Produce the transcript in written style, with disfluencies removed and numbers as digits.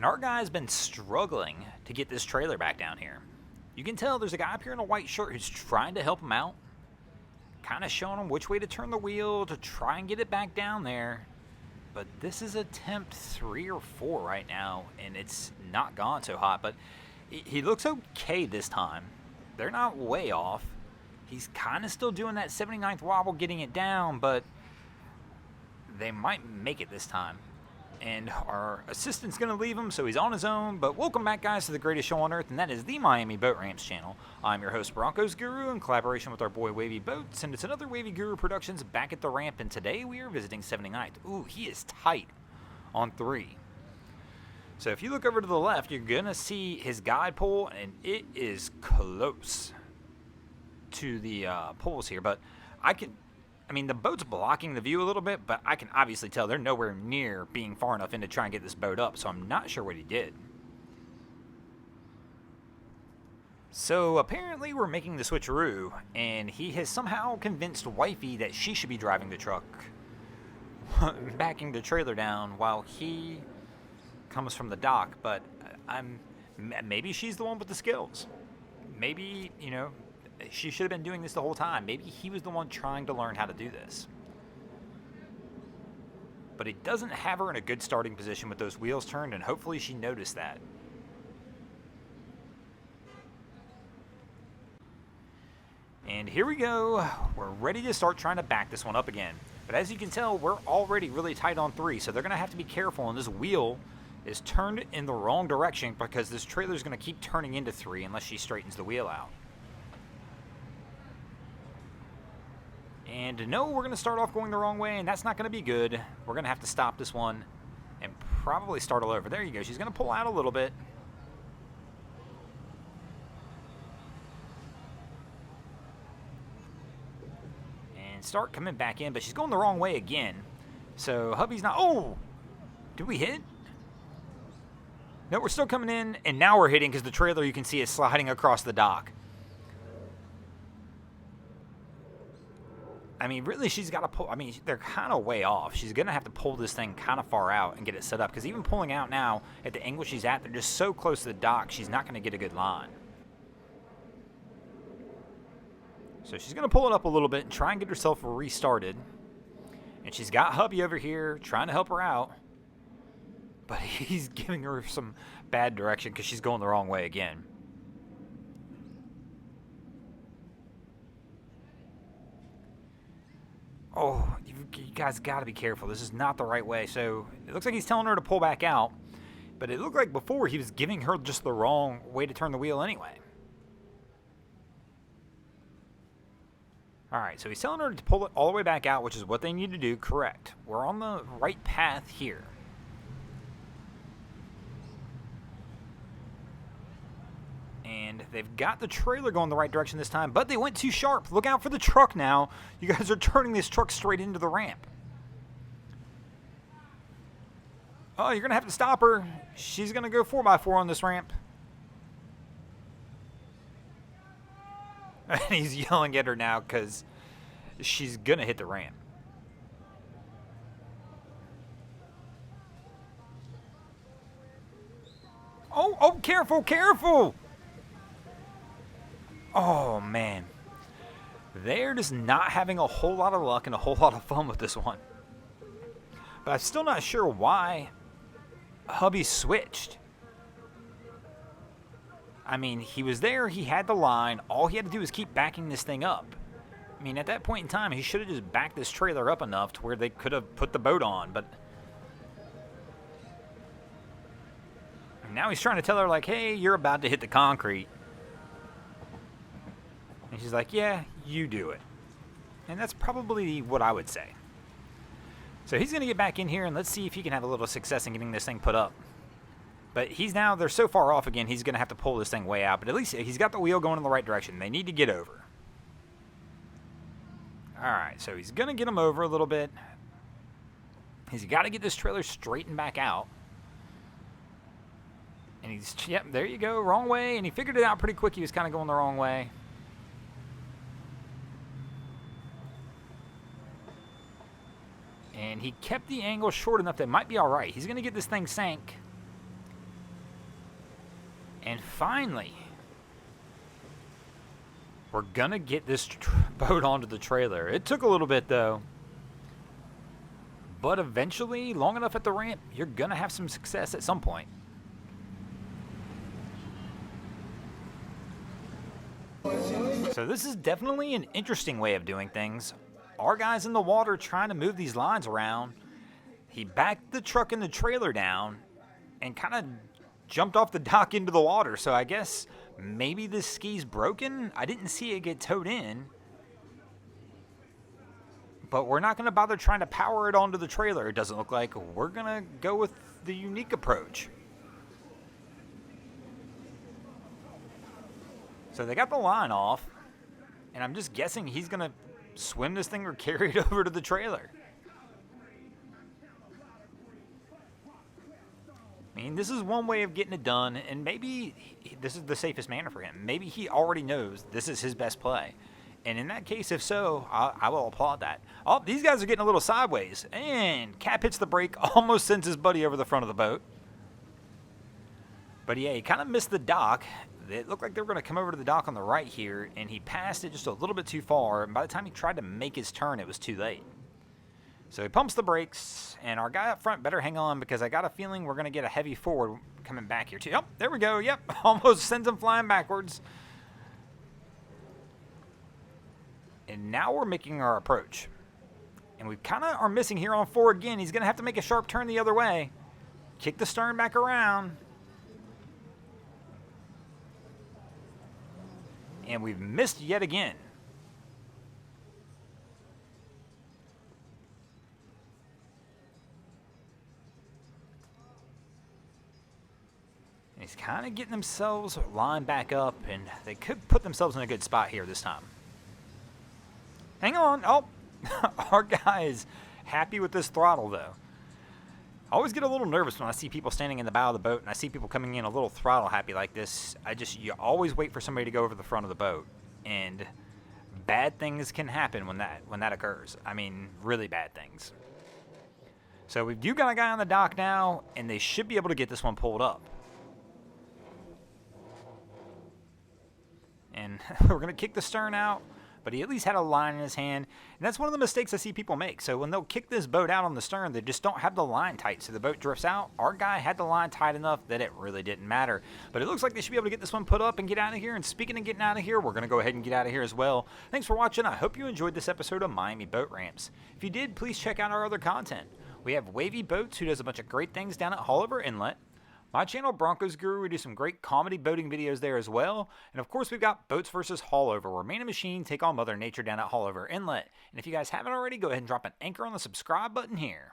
And our guy's been struggling to get this trailer back down here. You can tell there's a guy up here in a white shirt who's trying to help him out. Kind of showing him which way to turn the wheel to try and get it back down there. But this is attempt 3 or 4 right now, and it's not gone so hot. But he looks okay this time. They're not way off. He's kind of still doing that 79th wobble, getting it down, but they might make it this time. And our assistant's going to leave him, so he's on his own. But welcome back, guys, to the greatest show on earth, and that is the Miami Boat Ramps channel. I'm your host, Broncos Guru, in collaboration with our boy Wavy Boats, and it's another Wavy Guru Productions back at the ramp, and today we are visiting 79th. Ooh, he is tight on 3. So if you look over to the left, you're going to see his guide pole, and it is close to the poles here. But I mean, the boat's blocking the view a little bit, but I can obviously tell they're nowhere near being far enough in to try and get this boat up, so I'm not sure what he did. So apparently we're making the switcheroo, and he has somehow convinced Wifey that she should be driving the truck, backing the trailer down while he comes from the dock. But maybe she's the one with the skills. Maybe, you know, she should have been doing this the whole time. Maybe he was the one trying to learn how to do this. But he doesn't have her in a good starting position with those wheels turned, and hopefully she noticed that. And here we go. We're ready to start trying to back this one up again. But as you can tell, we're already really tight on 3, so they're going to have to be careful, and this wheel is turned in the wrong direction because this trailer is going to keep turning into 3 unless she straightens the wheel out. And no, we're going to start off going the wrong way, and that's not going to be good. We're going to have to stop this one and probably start all over. There you go. She's going to pull out a little bit. And start coming back in, but she's going the wrong way again. So hubby's not... Oh! Did we hit? No, we're still coming in, and now we're hitting because the trailer, you can see, is sliding across the dock. I mean, really, she's got to pull. I mean, they're kind of way off. She's going to have to pull this thing kind of far out and get it set up. Because even pulling out now, at the angle she's at, they're just so close to the dock, she's not going to get a good line. So she's going to pull it up a little bit and try and get herself restarted. And she's got hubby over here trying to help her out. But he's giving her some bad direction because she's going the wrong way again. Oh, you guys got to be careful. This is not the right way. So it looks like he's telling her to pull back out. But it looked like before he was giving her just the wrong way to turn the wheel anyway. All right, so he's telling her to pull it all the way back out, which is what they need to do. Correct. We're on the right path here. And they've got the trailer going the right direction this time, but they went too sharp. Look out for the truck now. You guys are turning this truck straight into the ramp. Oh, you're going to have to stop her. She's going to go 4x4 on this ramp. And he's yelling at her now because she's going to hit the ramp. Oh, careful, careful. Oh, man. They're just not having a whole lot of luck and a whole lot of fun with this one. But I'm still not sure why hubby switched. I mean, he was there. He had the line. All he had to do was keep backing this thing up. I mean, at that point in time, he should have just backed this trailer up enough to where they could have put the boat on. But now he's trying to tell her, like, hey, you're about to hit the concrete. And she's like, yeah, you do it. And that's probably what I would say. So he's going to get back in here, and let's see if he can have a little success in getting this thing put up. But they're so far off again, he's going to have to pull this thing way out. But at least he's got the wheel going in the right direction. They need to get over. All right, so he's going to get him over a little bit. He's got to get this trailer straightened back out. And yep, there you go, wrong way. And he figured it out pretty quick. He was kind of going the wrong way. And he kept the angle short enough that it might be all right. He's going to get this thing sank. And finally, we're going to get this boat onto the trailer. It took a little bit, though. But eventually, long enough at the ramp, you're going to have some success at some point. So this is definitely an interesting way of doing things. Our guy's in the water trying to move these lines around. He backed the truck and the trailer down and kind of jumped off the dock into the water. So I guess maybe this ski's broken. I didn't see it get towed in. But we're not going to bother trying to power it onto the trailer, it doesn't look like. We're going to go with the unique approach. So they got the line off, and I'm just guessing he's going to swim this thing or carry it over to the trailer. I mean, this is one way of getting it done, and maybe this is the safest manner for him. Maybe he already knows this is his best play. And in that case, if so, I will applaud that. Oh, these guys are getting a little sideways. And Cap hits the brake, almost sends his buddy over the front of the boat. But yeah, he kind of missed the dock. It looked like they were going to come over to the dock on the right here, and he passed it just a little bit too far. And by the time he tried to make his turn, it was too late. So he pumps the brakes, and our guy up front better hang on because I got a feeling we're going to get a heavy forward coming back here too. Oh, there we go. Yep, almost sends him flying backwards. And now we're making our approach. And we kind of are missing here on 4 again. He's going to have to make a sharp turn the other way. Kick the stern back around. And we've missed yet again. And he's kind of getting themselves lined back up. And they could put themselves in a good spot here this time. Hang on. Oh, our guy is happy with this throttle, though. I always get a little nervous when I see people standing in the bow of the boat and I see people coming in a little throttle happy like this. You always wait for somebody to go over the front of the boat. And bad things can happen when that occurs. I mean, really bad things. So we do got a guy on the dock now, and they should be able to get this one pulled up. And we're going to kick the stern out. But he at least had a line in his hand. And that's one of the mistakes I see people make. So when they'll kick this boat out on the stern, they just don't have the line tight. So the boat drifts out. Our guy had the line tight enough that it really didn't matter. But it looks like they should be able to get this one put up and get out of here. And speaking of getting out of here, we're going to go ahead and get out of here as well. Thanks for watching. I hope you enjoyed this episode of Miami Boat Ramps. If you did, please check out our other content. We have Wavy Boats, who does a bunch of great things down at Haulover Inlet. My channel, Broncos Guru, we do some great comedy boating videos there as well. And of course, we've got Boats vs. Haulover, where man and machine take on Mother Nature down at Haulover Inlet. And if you guys haven't already, go ahead and drop an anchor on the subscribe button here.